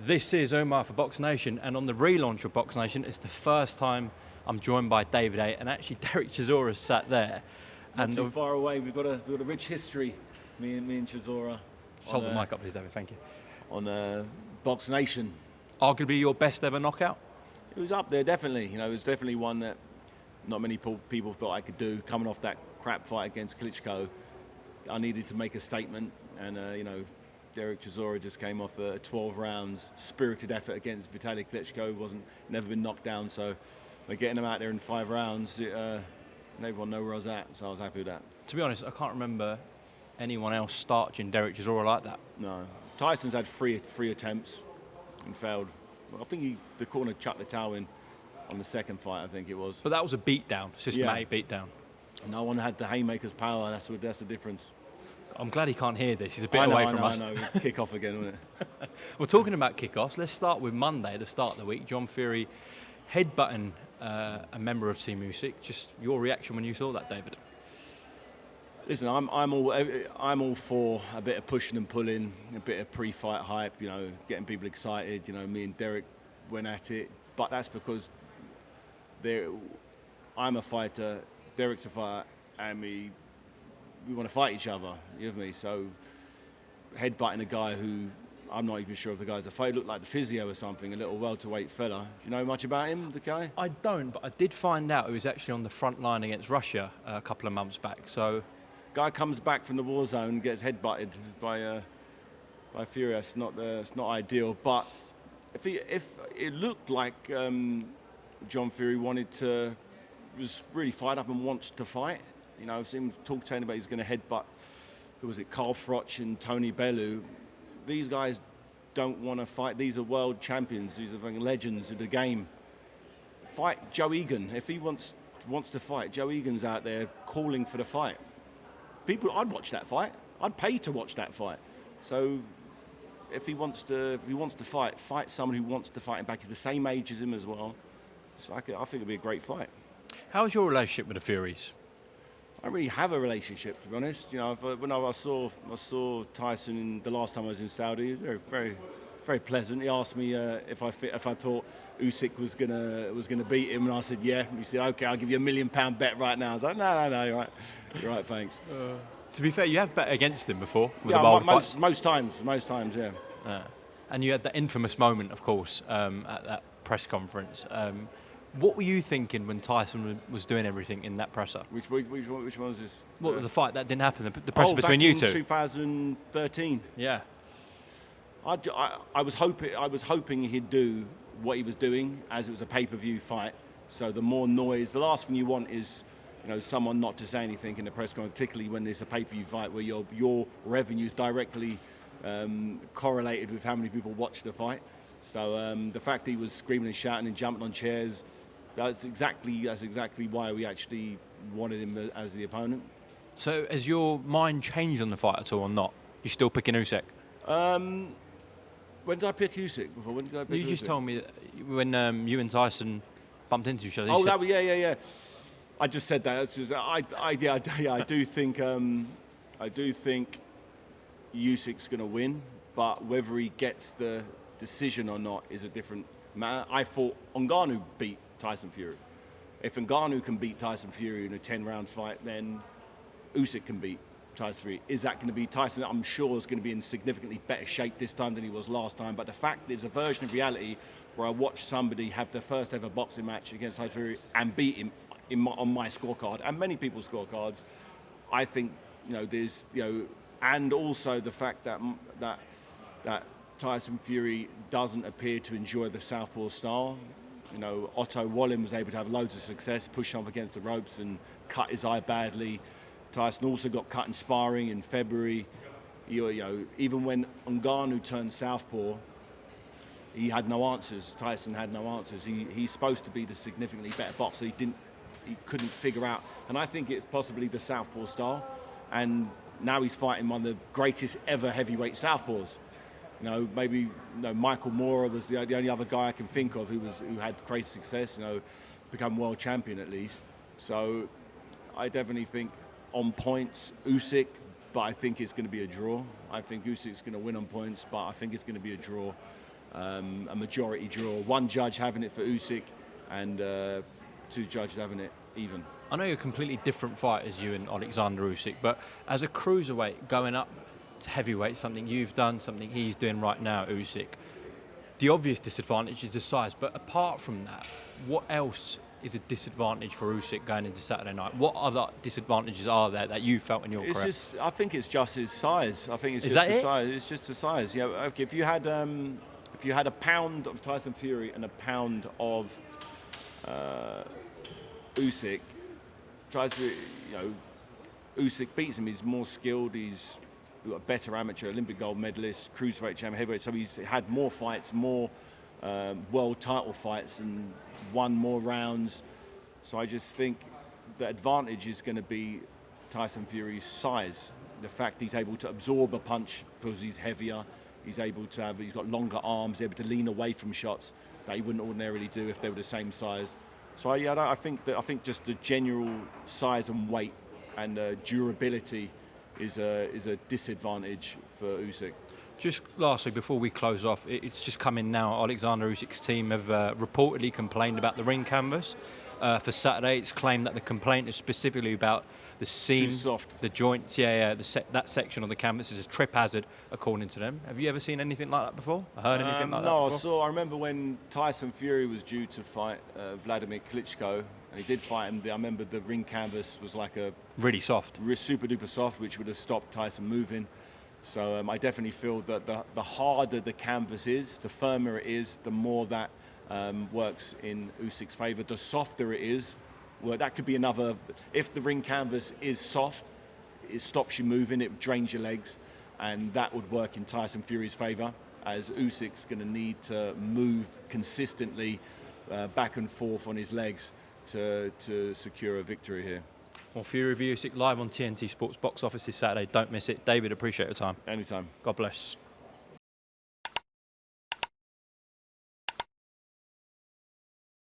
This is Umar for BoxNation, and on the relaunch of BoxNation, it's the first time I'm joined by David Haye, and actually Derek Chisora sat there. Not too far away. We've got a rich history, me and Chisora. Just hold the mic up, please, David. Thank you. On BoxNation. Arguably your best ever knockout? It was up there, definitely. You know, it was definitely one that not many people thought I could do. Coming off that crap fight against Klitschko, I needed to make a statement, and you know, Derek Chisora just came off 12 rounds, spirited effort against Vitaly Klitschko. Never been knocked down, so by getting him out there in 5 rounds, everyone knew where I was at, so I was happy with that. To be honest, I can't remember anyone else starching Derek Chisora like that. No, Tyson's had three attempts and failed. Well, I think the corner chucked the towel in on the second fight, I think it was. But that was a beatdown, systematic beatdown. No one had the haymaker's power. That's the difference. I'm glad he can't hear this. He's a bit away from us. I know. Kick off again, wouldn't it? Well, talking about kickoffs, let's start with Monday, the start of the week. John Fury headbutting a member of Team Usyk. Just your reaction when you saw that, David? Listen, I'm all for a bit of pushing and pulling, a bit of pre-fight hype. You know, getting people excited. You know, me and Derek went at it, but that's because I'm a fighter, Derek's a fighter, and we want to fight each other, you with me? So headbutting a guy who I'm not even sure if the guy's a fighter, looked like the physio or something, a little welterweight fella. Do you know much about him, the guy? I don't, but I did find out he was actually on the front line against Russia a couple of months back. So, guy comes back from the war zone, gets headbutted by Fury. It's not ideal, but if it looked like John Fury was really fired up and wants to fight. You know, I've seen him saying about he's going to headbutt, who was it, Carl Froch and Tony Bellew. These guys don't want to fight. These are world champions. These are legends of the game. Fight Joe Egan. If he wants to fight, Joe Egan's out there calling for the fight. I'd watch that fight. I'd pay to watch that fight. So if he wants to fight someone who wants to fight him back. He's the same age as him as well. So I think it'd be a great fight. How's your relationship with the Furies? I don't really have a relationship, to be honest. You know, when I saw Tyson the last time I was in Saudi, very, very, very pleasant. He asked me if I thought Usyk was gonna beat him, and I said yeah. And he said, okay, I'll give you £1 million bet right now. I was like, no, you're right, thanks. To be fair, you have bet against him before with yeah, the Wilder fights. most times, yeah. And you had that infamous moment, of course, at that press conference. What were you thinking when Tyson was doing everything in that presser? Which one was this? What the fight that didn't happen? The press between you two. Back in 2013. Yeah. I was hoping he'd do what he was doing, as it was a pay-per-view fight. So the more noise, the last thing you want is, you know, someone not to say anything in the press conference, particularly when there's a pay-per-view fight where your revenue's directly correlated with how many people watch the fight. So the fact that he was screaming and shouting and jumping on chairs, that's exactly why we actually wanted him as the opponent. So has your mind changed on the fight at all or not? You're still picking Usyk? When did I pick Usyk before? You just told me that when you and Tyson bumped into each other. Yeah. I just said that. I do think Usyk's going to win, but whether he gets the decision or not is a different matter. I thought Ngannou beat Tyson Fury. If Ngannou can beat Tyson Fury in a 10-round fight, then Usyk can beat Tyson Fury. Is that going to be Tyson? I'm sure is going to be in significantly better shape this time than he was last time. But the fact there's a version of reality where I watched somebody have their first ever boxing match against Tyson Fury and beat him on my scorecard and many people's scorecards, I think, you know, there's, you know, and also the fact that Tyson Fury doesn't appear to enjoy the southpaw style. You know, Otto Wallin was able to have loads of success, push up against the ropes and cut his eye badly. Tyson also got cut in sparring in February. You know, even when Ngannou turned southpaw, he had no answers. Tyson had no answers. He's supposed to be the significantly better boxer. He couldn't figure out. And I think it's possibly the southpaw style. And now he's fighting one of the greatest ever heavyweight southpaws. You know, maybe Michael Moorer was the only other guy I can think of who had great success. You know, become world champion at least. So I definitely think on points Usyk, but I think it's going to be a draw. I think Usyk's going to win on points, but I think it's going to be a draw. a majority draw. One judge having it for Usyk, and 2 judges having it even. I know you're completely different fighters, you and Oleksandr Usyk, but as a cruiserweight going up to heavyweight, something you've done, something he's doing right now, Usyk, the obvious disadvantage is the size. But apart from that, what else is a disadvantage for Usyk going into Saturday night? What other disadvantages are there that you felt in your career? I think it's just his size. I think it's Is just that the it? size. It's just the size. Yeah. Okay. If you had a pound of Tyson Fury and a pound of Usyk, Tyson Fury, Usyk beats him. He's more skilled. He's a better amateur, Olympic gold medalist, cruiserweight champion, heavyweight. So he's had more fights, more world title fights, and won more rounds. So I just think the advantage is going to be Tyson Fury's size. The fact he's able to absorb a punch because he's heavier. He's got longer arms, able to lean away from shots that he wouldn't ordinarily do if they were the same size. So yeah, I think just the general size and weight and durability is a disadvantage for Usyk. Just lastly, before we close off, it's just come in now. Oleksandr Usyk's team have reportedly complained about the ring canvas for Saturday. It's claimed that the complaint is specifically about the seam, Too soft. the joints. That section of the canvas is a trip hazard, according to them. Have you ever seen anything like that before? Heard anything like that No, before? I remember when Tyson Fury was due to fight Vladimir Klitschko, and he did fight him. I remember the ring canvas was like Really soft. super duper soft, which would have stopped Tyson moving. So I definitely feel that the harder the canvas is, the firmer it is, the more that works in Usyk's favour. The softer it is, well, that could be another. If the ring canvas is soft, it stops you moving, it drains your legs, and that would work in Tyson Fury's favour, as Usyk's going to need to move consistently back and forth on his legs to secure a victory here. Well, Fury v Usyk live on TNT Sports Box Office this Saturday. Don't miss it. David, appreciate your time. Anytime. God bless.